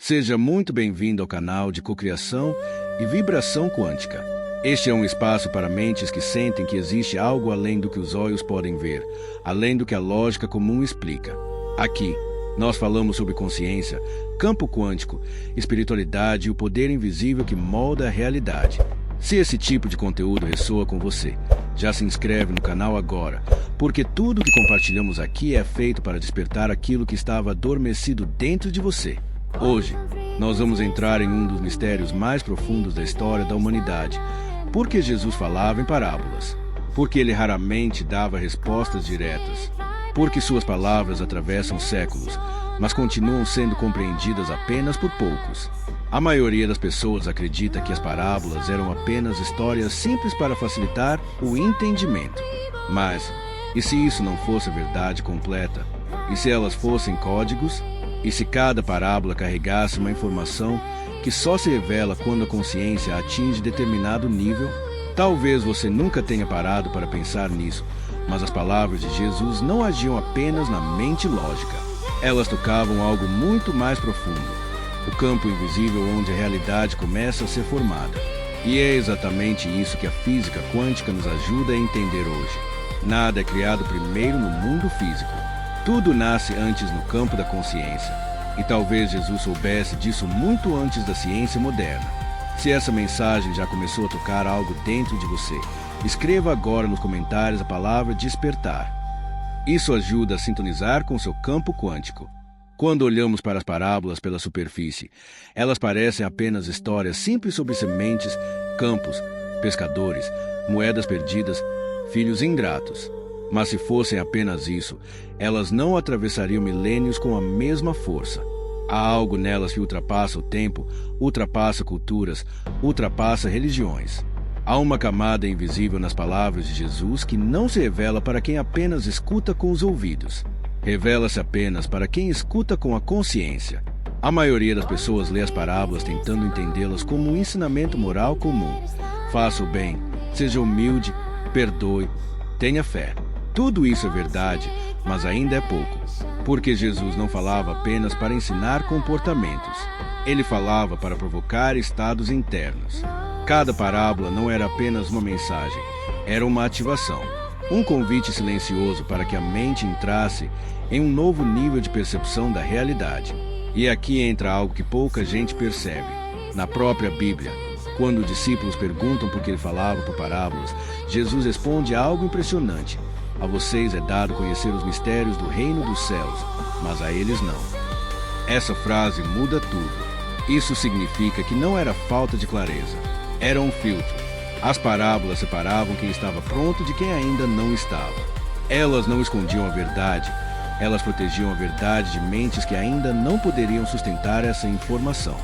Seja muito bem-vindo ao canal de cocriação e vibração quântica. Este é um espaço para mentes que sentem que existe algo além do que os olhos podem ver, além do que a lógica comum explica. Aqui, nós falamos sobre consciência, campo quântico, espiritualidade e o poder invisível que molda a realidade. Se esse tipo de conteúdo ressoa com você, já se inscreve no canal agora, porque tudo que compartilhamos aqui é feito para despertar aquilo que estava adormecido dentro de você. Hoje, nós vamos entrar em um dos mistérios mais profundos da história da humanidade. Por que Jesus falava em parábolas? Porque ele raramente dava respostas diretas. Porque suas palavras atravessam séculos, mas continuam sendo compreendidas apenas por poucos. A maioria das pessoas acredita que as parábolas eram apenas histórias simples para facilitar o entendimento. Mas, e se isso não fosse a verdade completa? E se elas fossem códigos? E se cada parábola carregasse uma informação que só se revela quando a consciência atinge determinado nível? Talvez você nunca tenha parado para pensar nisso, mas as palavras de Jesus não agiam apenas na mente lógica. Elas tocavam algo muito mais profundo. O campo invisível onde a realidade começa a ser formada. E é exatamente isso que a física quântica nos ajuda a entender hoje. Nada é criado primeiro no mundo físico. Tudo nasce antes no campo da consciência. E talvez Jesus soubesse disso muito antes da ciência moderna. Se essa mensagem já começou a tocar algo dentro de você, escreva agora nos comentários a palavra despertar. Isso ajuda a sintonizar com seu campo quântico. Quando olhamos para as parábolas pela superfície, elas parecem apenas histórias simples sobre sementes, campos, pescadores, moedas perdidas, filhos ingratos. Mas se fossem apenas isso, elas não atravessariam milênios com a mesma força. Há algo nelas que ultrapassa o tempo, ultrapassa culturas, ultrapassa religiões. Há uma camada invisível nas palavras de Jesus que não se revela para quem apenas escuta com os ouvidos. Revela-se apenas para quem escuta com a consciência. A maioria das pessoas lê as parábolas tentando entendê-las como um ensinamento moral comum. Faça o bem, seja humilde, perdoe, tenha fé. Tudo isso é verdade, mas ainda é pouco. Porque Jesus não falava apenas para ensinar comportamentos. Ele falava para provocar estados internos. Cada parábola não era apenas uma mensagem, era uma ativação. Um convite silencioso para que a mente entrasse em um novo nível de percepção da realidade. E aqui entra algo que pouca gente percebe. Na própria Bíblia, quando os discípulos perguntam por que ele falava por parábolas, Jesus responde algo impressionante. A vocês é dado conhecer os mistérios do reino dos céus, mas a eles não. Essa frase muda tudo. Isso significa que não era falta de clareza, era um filtro. As parábolas separavam quem estava pronto de quem ainda não estava. Elas não escondiam a verdade, elas protegiam a verdade de mentes que ainda não poderiam sustentar essa informação.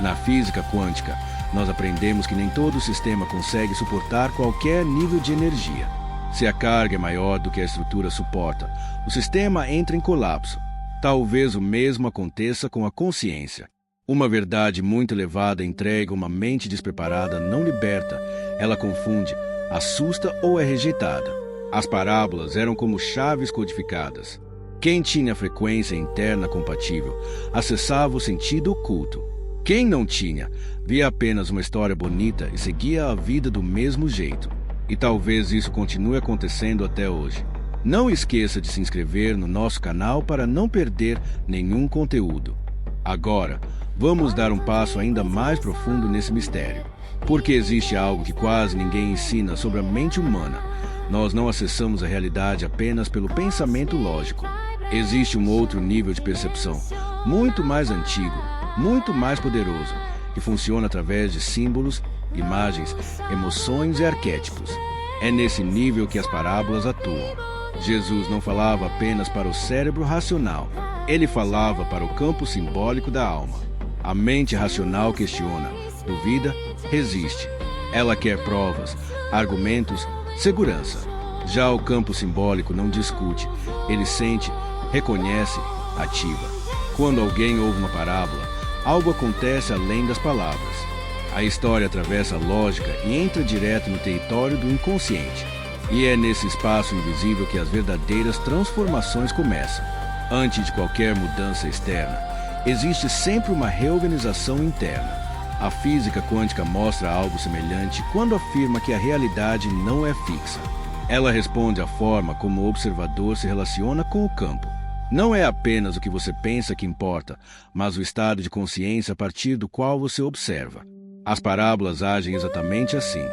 Na física quântica, nós aprendemos que nem todo sistema consegue suportar qualquer nível de energia. Se a carga é maior do que a estrutura suporta, o sistema entra em colapso. Talvez o mesmo aconteça com a consciência. Uma verdade muito elevada entregue a uma mente despreparada não liberta, ela confunde, assusta ou é rejeitada. As parábolas eram como chaves codificadas. Quem tinha frequência interna compatível acessava o sentido oculto. Quem não tinha, via apenas uma história bonita e seguia a vida do mesmo jeito. E talvez isso continue acontecendo até hoje. Não esqueça de se inscrever no nosso canal para não perder nenhum conteúdo. Agora, vamos dar um passo ainda mais profundo nesse mistério. Porque existe algo que quase ninguém ensina sobre a mente humana. Nós não acessamos a realidade apenas pelo pensamento lógico. Existe um outro nível de percepção, muito mais antigo, muito mais poderoso, que funciona através de símbolos, imagens, emoções e arquétipos. É nesse nível que as parábolas atuam. Jesus não falava apenas para o cérebro racional. Ele falava para o campo simbólico da alma. A mente racional questiona, duvida, resiste. Ela quer provas, argumentos, segurança. Já o campo simbólico não discute. Ele sente, reconhece, ativa. Quando alguém ouve uma parábola, algo acontece além das palavras. A história atravessa a lógica e entra direto no território do inconsciente. E é nesse espaço invisível que as verdadeiras transformações começam. Antes de qualquer mudança externa, existe sempre uma reorganização interna. A física quântica mostra algo semelhante quando afirma que a realidade não é fixa. Ela responde à forma como o observador se relaciona com o campo. Não é apenas o que você pensa que importa, mas o estado de consciência a partir do qual você observa. As parábolas agem exatamente assim.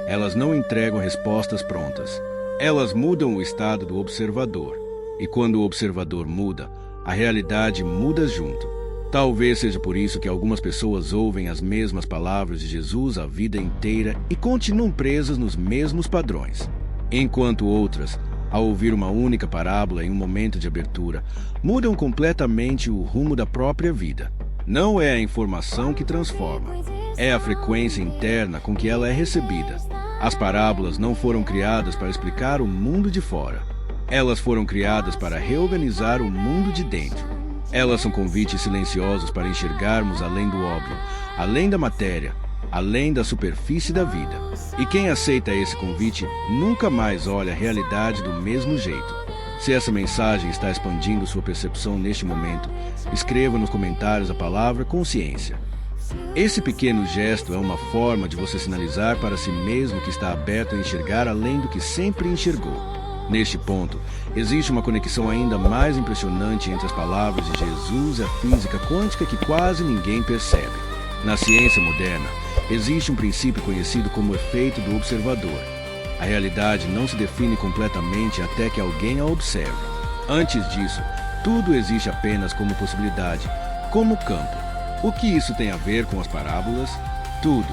Elas não entregam respostas prontas. Elas mudam o estado do observador. E quando o observador muda, a realidade muda junto. Talvez seja por isso que algumas pessoas ouvem as mesmas palavras de Jesus a vida inteira e continuam presas nos mesmos padrões. Enquanto outras, ao ouvir uma única parábola em um momento de abertura, mudam completamente o rumo da própria vida. Não é a informação que transforma, é a frequência interna com que ela é recebida. As parábolas não foram criadas para explicar o mundo de fora. Elas foram criadas para reorganizar o mundo de dentro. Elas são convites silenciosos para enxergarmos além do óbvio, além da matéria, além da superfície da vida. E quem aceita esse convite nunca mais olha a realidade do mesmo jeito. Se essa mensagem está expandindo sua percepção neste momento, escreva nos comentários a palavra consciência. Esse pequeno gesto é uma forma de você sinalizar para si mesmo que está aberto a enxergar além do que sempre enxergou. Neste ponto, existe uma conexão ainda mais impressionante entre as palavras de Jesus e a física quântica que quase ninguém percebe. Na ciência moderna, existe um princípio conhecido como efeito do observador. A realidade não se define completamente até que alguém a observe. Antes disso, tudo existe apenas como possibilidade, como campo. O que isso tem a ver com as parábolas? Tudo.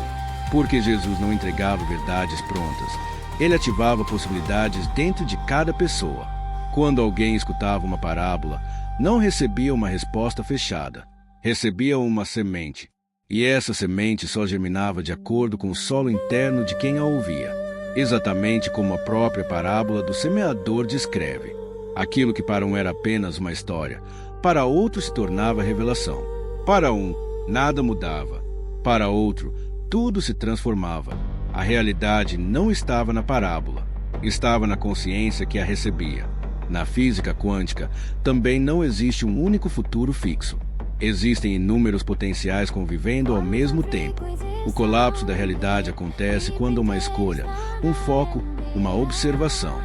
Porque Jesus não entregava verdades prontas. Ele ativava possibilidades dentro de cada pessoa. Quando alguém escutava uma parábola, não recebia uma resposta fechada. Recebia uma semente. E essa semente só germinava de acordo com o solo interno de quem a ouvia. Exatamente como a própria parábola do semeador descreve. Aquilo que para um era apenas uma história, para outro se tornava revelação. Para um, nada mudava. Para outro, tudo se transformava. A realidade não estava na parábola, estava na consciência que a recebia. Na física quântica, também não existe um único futuro fixo. Existem inúmeros potenciais convivendo ao mesmo tempo. O colapso da realidade acontece quando uma escolha, um foco, uma observação.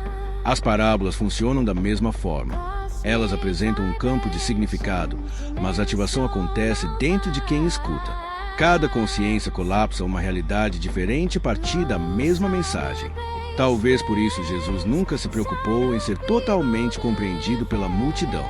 As parábolas funcionam da mesma forma. Elas apresentam um campo de significado, mas a ativação acontece dentro de quem escuta. Cada consciência colapsa uma realidade diferente a partir da mesma mensagem. Talvez por isso Jesus nunca se preocupou em ser totalmente compreendido pela multidão.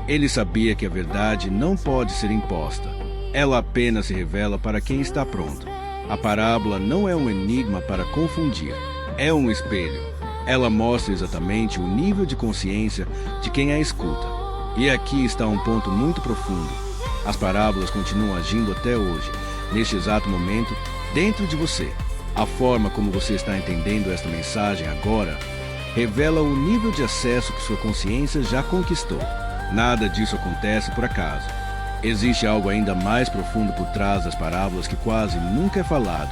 Ele sabia que a verdade não pode ser imposta. Ela apenas se revela para quem está pronto. A parábola não é um enigma para confundir. É um espelho. Ela mostra exatamente o nível de consciência de quem a escuta. E aqui está um ponto muito profundo. As parábolas continuam agindo até hoje. Neste exato momento, dentro de você. A forma como você está entendendo esta mensagem agora revela o nível de acesso que sua consciência já conquistou. Nada disso acontece por acaso. Existe algo ainda mais profundo por trás das parábolas que quase nunca é falado.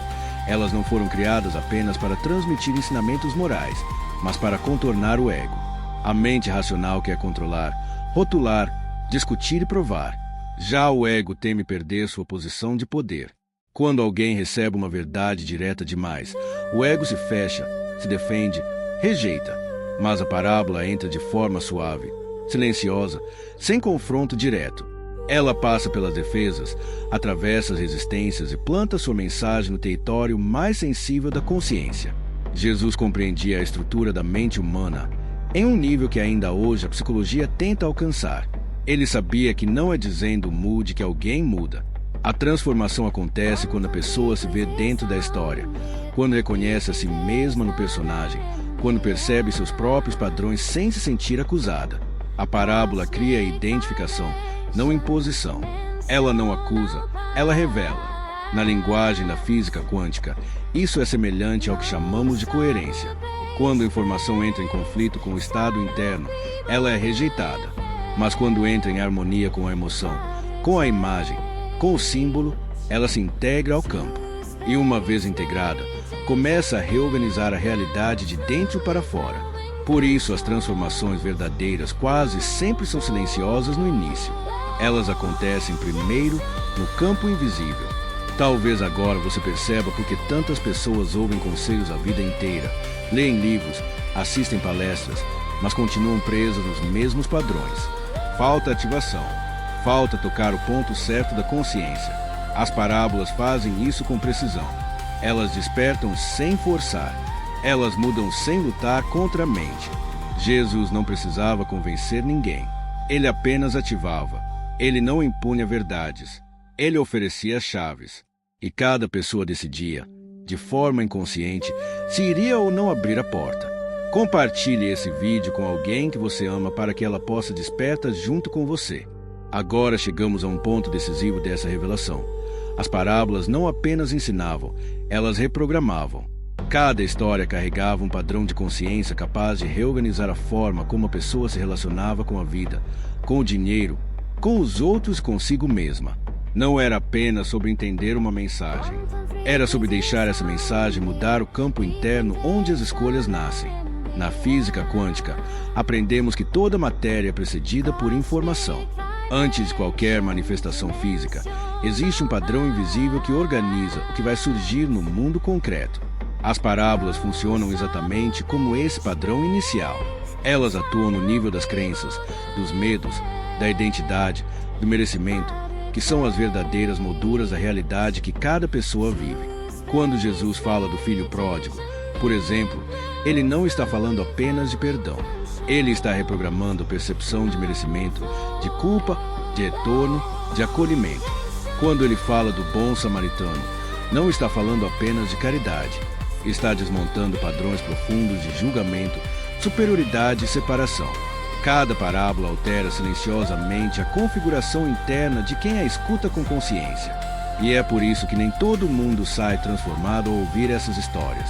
Elas não foram criadas apenas para transmitir ensinamentos morais, mas para contornar o ego. A mente racional quer controlar, rotular, discutir e provar. Já o ego teme perder sua posição de poder. Quando alguém recebe uma verdade direta demais, o ego se fecha, se defende, rejeita. Mas a parábola entra de forma suave, silenciosa, sem confronto direto. Ela passa pelas defesas, atravessa as resistências e planta sua mensagem no território mais sensível da consciência. Jesus compreendia a estrutura da mente humana em um nível que ainda hoje a psicologia tenta alcançar. Ele sabia que não é dizendo mude que alguém muda. A transformação acontece quando a pessoa se vê dentro da história, quando reconhece a si mesma no personagem, quando percebe seus próprios padrões sem se sentir acusada. A parábola cria identificação, não imposição. Ela não acusa, ela revela. Na linguagem da física quântica, isso é semelhante ao que chamamos de coerência. Quando a informação entra em conflito com o estado interno, ela é rejeitada. Mas quando entra em harmonia com a emoção, com a imagem, com o símbolo, ela se integra ao campo. E uma vez integrada, começa a reorganizar a realidade de dentro para fora. Por isso, as transformações verdadeiras quase sempre são silenciosas no início. Elas acontecem primeiro no campo invisível. Talvez agora você perceba porque tantas pessoas ouvem conselhos a vida inteira, leem livros, assistem palestras, mas continuam presas nos mesmos padrões. Falta ativação. Falta tocar o ponto certo da consciência. As parábolas fazem isso com precisão. Elas despertam sem forçar. Elas mudam sem lutar contra a mente. Jesus não precisava convencer ninguém. Ele apenas ativava. Ele não impunha verdades. Ele oferecia chaves. E cada pessoa decidia, de forma inconsciente, se iria ou não abrir a porta. Compartilhe esse vídeo com alguém que você ama para que ela possa despertar junto com você. Agora chegamos a um ponto decisivo dessa revelação. As parábolas não apenas ensinavam, elas reprogramavam. Cada história carregava um padrão de consciência capaz de reorganizar a forma como a pessoa se relacionava com a vida, com o dinheiro, com os outros e consigo mesma. Não era apenas sobre entender uma mensagem. Era sobre deixar essa mensagem mudar o campo interno onde as escolhas nascem. Na física quântica, aprendemos que toda matéria é precedida por informação. Antes de qualquer manifestação física, existe um padrão invisível que organiza o que vai surgir no mundo concreto. As parábolas funcionam exatamente como esse padrão inicial. Elas atuam no nível das crenças, dos medos, da identidade, do merecimento, que são as verdadeiras molduras da realidade que cada pessoa vive. Quando Jesus fala do filho pródigo, por exemplo, ele não está falando apenas de perdão. Ele está reprogramando a percepção de merecimento, de culpa, de retorno, de acolhimento. Quando ele fala do bom samaritano, não está falando apenas de caridade. Está desmontando padrões profundos de julgamento, superioridade e separação. Cada parábola altera silenciosamente a configuração interna de quem a escuta com consciência. E é por isso que nem todo mundo sai transformado ao ouvir essas histórias.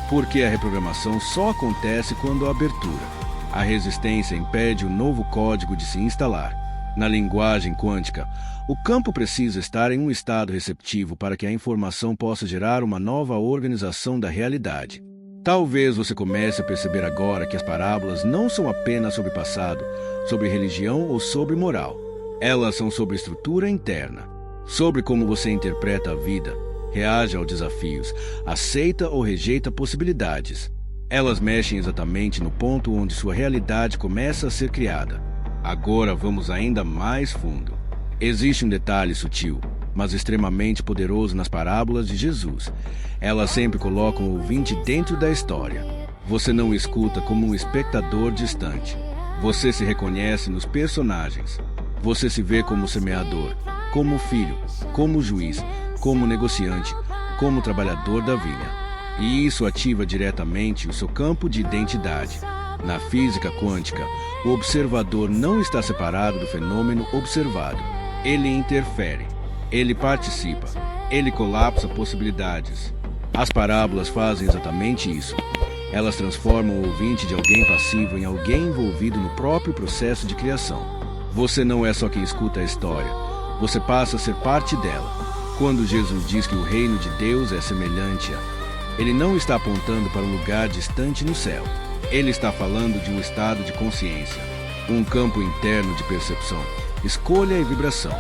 Porque a reprogramação só acontece quando há abertura. A resistência impede o novo código de se instalar. Na linguagem quântica, o campo precisa estar em um estado receptivo para que a informação possa gerar uma nova organização da realidade. Talvez você comece a perceber agora que as parábolas não são apenas sobre passado, sobre religião ou sobre moral. Elas são sobre estrutura interna, sobre como você interpreta a vida, reage aos desafios, aceita ou rejeita possibilidades. Elas mexem exatamente no ponto onde sua realidade começa a ser criada. Agora vamos ainda mais fundo. Existe um detalhe sutil, mas extremamente poderoso nas parábolas de Jesus. Elas sempre colocam o ouvinte dentro da história. Você não o escuta como um espectador distante. Você se reconhece nos personagens. Você se vê como semeador, como filho, como juiz, como negociante, como trabalhador da vinha. E isso ativa diretamente o seu campo de identidade. Na física quântica, o observador não está separado do fenômeno observado. Ele interfere. Ele participa. Ele colapsa possibilidades. As parábolas fazem exatamente isso. Elas transformam o ouvinte de alguém passivo em alguém envolvido no próprio processo de criação. Você não é só quem escuta a história. Você passa a ser parte dela. Quando Jesus diz que o reino de Deus é semelhante a... Ele não está apontando para um lugar distante no céu. Ele está falando de um estado de consciência, um campo interno de percepção, escolha e vibração.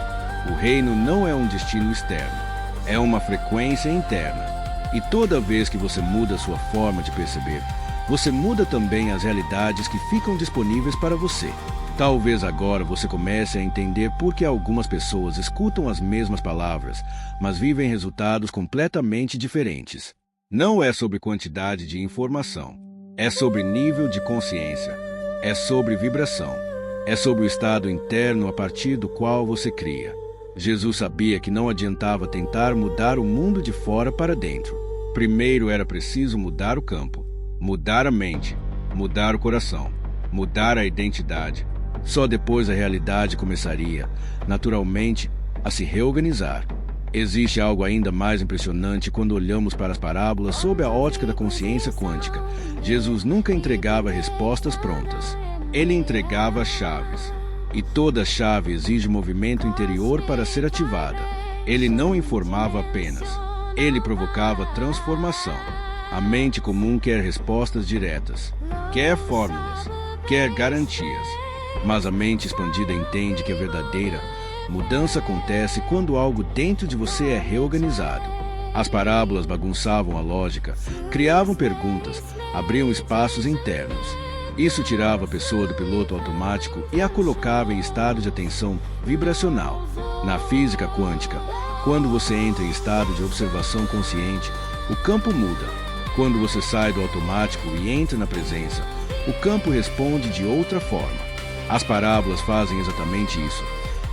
O reino não é um destino externo, é uma frequência interna. E toda vez que você muda sua forma de perceber, você muda também as realidades que ficam disponíveis para você. Talvez agora você comece a entender por que algumas pessoas escutam as mesmas palavras, mas vivem resultados completamente diferentes. Não é sobre quantidade de informação. É sobre nível de consciência. É sobre vibração. É sobre o estado interno a partir do qual você cria. Jesus sabia que não adiantava tentar mudar o mundo de fora para dentro. Primeiro era preciso mudar o campo, mudar a mente, mudar o coração, mudar a identidade. Só depois a realidade começaria, naturalmente, a se reorganizar. Existe algo ainda mais impressionante quando olhamos para as parábolas sob a ótica da consciência quântica. Jesus nunca entregava respostas prontas. Ele entregava chaves. E toda chave exige movimento interior para ser ativada. Ele não informava apenas. Ele provocava transformação. A mente comum quer respostas diretas, quer fórmulas, quer garantias. Mas a mente expandida entende que a verdadeira, Mudança acontece quando algo dentro de você é reorganizado. As parábolas bagunçavam a lógica, criavam perguntas, abriam espaços internos. Isso tirava a pessoa do piloto automático e a colocava em estado de atenção vibracional. Na física quântica, quando você entra em estado de observação consciente, o campo muda. Quando você sai do automático e entra na presença, o campo responde de outra forma. As parábolas fazem exatamente isso.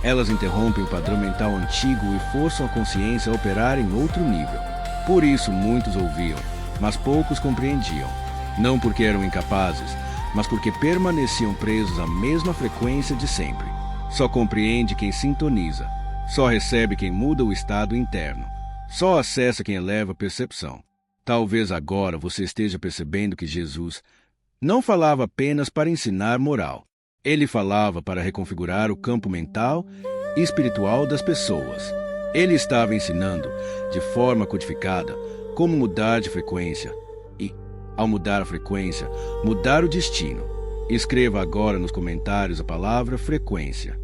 Elas interrompem o padrão mental antigo e forçam a consciência a operar em outro nível. Por isso muitos ouviam, mas poucos compreendiam. Não porque eram incapazes, mas porque permaneciam presos à mesma frequência de sempre. Só compreende quem sintoniza. Só recebe quem muda o estado interno. Só acessa quem eleva a percepção. Talvez agora você esteja percebendo que Jesus não falava apenas para ensinar moral. Ele falava para reconfigurar o campo mental e espiritual das pessoas. Ele estava ensinando, de forma codificada, como mudar de frequência e, ao mudar a frequência, mudar o destino. Escreva agora nos comentários a palavra frequência.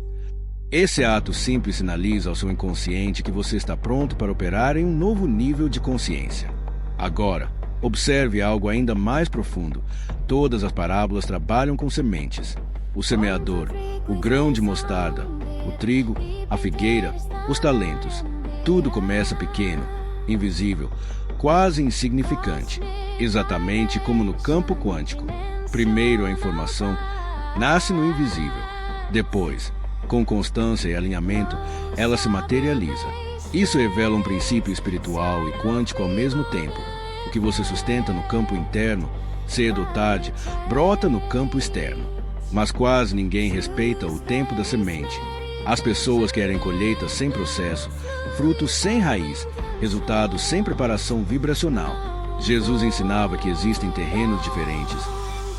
Esse ato simples sinaliza ao seu inconsciente que você está pronto para operar em um novo nível de consciência. Agora, observe algo ainda mais profundo. Todas as parábolas trabalham com sementes. O semeador, o grão de mostarda, o trigo, a figueira, os talentos. Tudo começa pequeno, invisível, quase insignificante, exatamente como no campo quântico. Primeiro a informação nasce no invisível. Depois, com constância e alinhamento, ela se materializa. Isso revela um princípio espiritual e quântico ao mesmo tempo. O que você sustenta no campo interno, cedo ou tarde, brota no campo externo. Mas quase ninguém respeita o tempo da semente. As pessoas querem colheitas sem processo, frutos sem raiz, resultados sem preparação vibracional. Jesus ensinava que existem terrenos diferentes: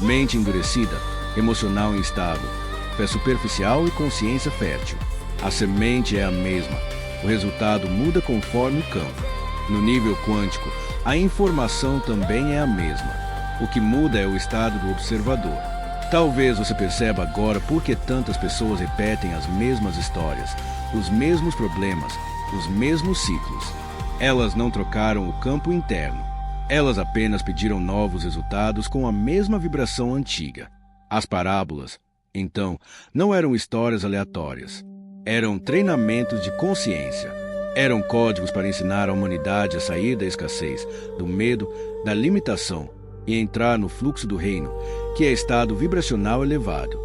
mente endurecida, emocional instável, fé superficial e consciência fértil. A semente é a mesma. O resultado muda conforme o campo. No nível quântico, a informação também é a mesma. O que muda é o estado do observador. Talvez você perceba agora por que tantas pessoas repetem as mesmas histórias, os mesmos problemas, os mesmos ciclos. Elas não trocaram o campo interno. Elas apenas pediram novos resultados com a mesma vibração antiga. As parábolas, então, não eram histórias aleatórias. Eram treinamentos de consciência. Eram códigos para ensinar a humanidade a sair da escassez, do medo, da limitação e entrar no fluxo do reino, que é estado vibracional elevado.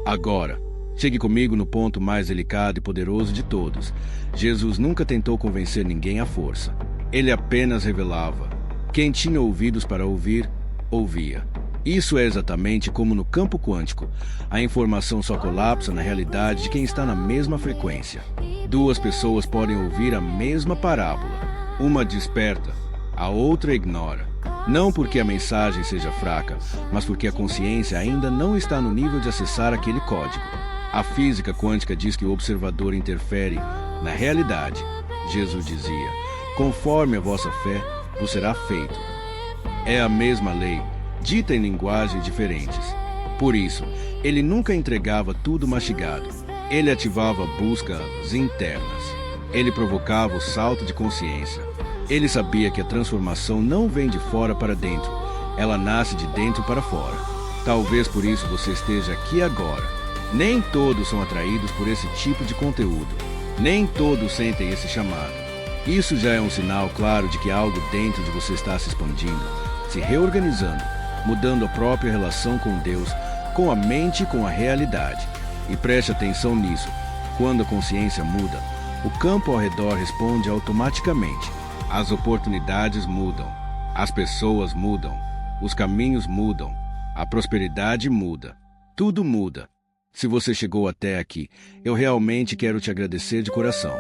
Agora, chegue comigo no ponto mais delicado e poderoso de todos. Jesus nunca tentou convencer ninguém à força. Ele apenas revelava. Quem tinha ouvidos para ouvir, ouvia. Isso é exatamente como no campo quântico. A informação só colapsa na realidade de quem está na mesma frequência. Duas pessoas podem ouvir a mesma parábola. Uma desperta, a outra ignora. Não porque a mensagem seja fraca, mas porque a consciência ainda não está no nível de acessar aquele código. A física quântica diz que o observador interfere na realidade. Jesus dizia: conforme a vossa fé, vos será feito. É a mesma lei, dita em linguagens diferentes. Por isso, ele nunca entregava tudo mastigado. Ele ativava buscas internas. Ele provocava o salto de consciência. Ele sabia que a transformação não vem de fora para dentro, ela nasce de dentro para fora. Talvez por isso você esteja aqui agora. Nem todos são atraídos por esse tipo de conteúdo. Nem todos sentem esse chamado. Isso já é um sinal claro de que algo dentro de você está se expandindo, se reorganizando, mudando a própria relação com Deus, com a mente e com a realidade. E preste atenção nisso. Quando a consciência muda, o campo ao redor responde automaticamente. As oportunidades mudam, as pessoas mudam, os caminhos mudam, a prosperidade muda, tudo muda. Se você chegou até aqui, eu realmente quero te agradecer de coração.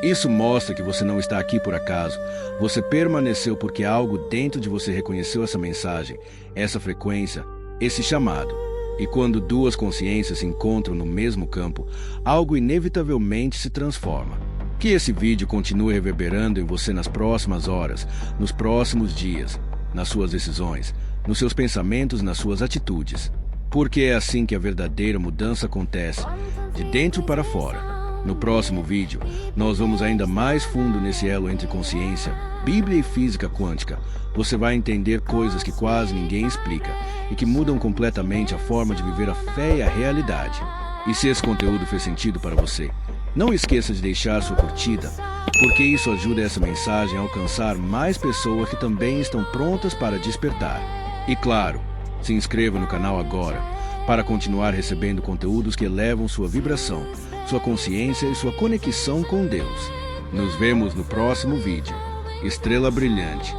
Isso mostra que você não está aqui por acaso. Você permaneceu porque algo dentro de você reconheceu essa mensagem, essa frequência, esse chamado. E quando duas consciências se encontram no mesmo campo, algo inevitavelmente se transforma. Que esse vídeo continue reverberando em você nas próximas horas, nos próximos dias, nas suas decisões, nos seus pensamentos e nas suas atitudes. Porque é assim que a verdadeira mudança acontece, de dentro para fora. No próximo vídeo, nós vamos ainda mais fundo nesse elo entre consciência, Bíblia e física quântica. Você vai entender coisas que quase ninguém explica e que mudam completamente a forma de viver a fé e a realidade. E se esse conteúdo fez sentido para você, não esqueça de deixar sua curtida, porque isso ajuda essa mensagem a alcançar mais pessoas que também estão prontas para despertar. E claro, se inscreva no canal agora para continuar recebendo conteúdos que elevam sua vibração, sua consciência e sua conexão com Deus. Nos vemos no próximo vídeo. Estrela Brilhante.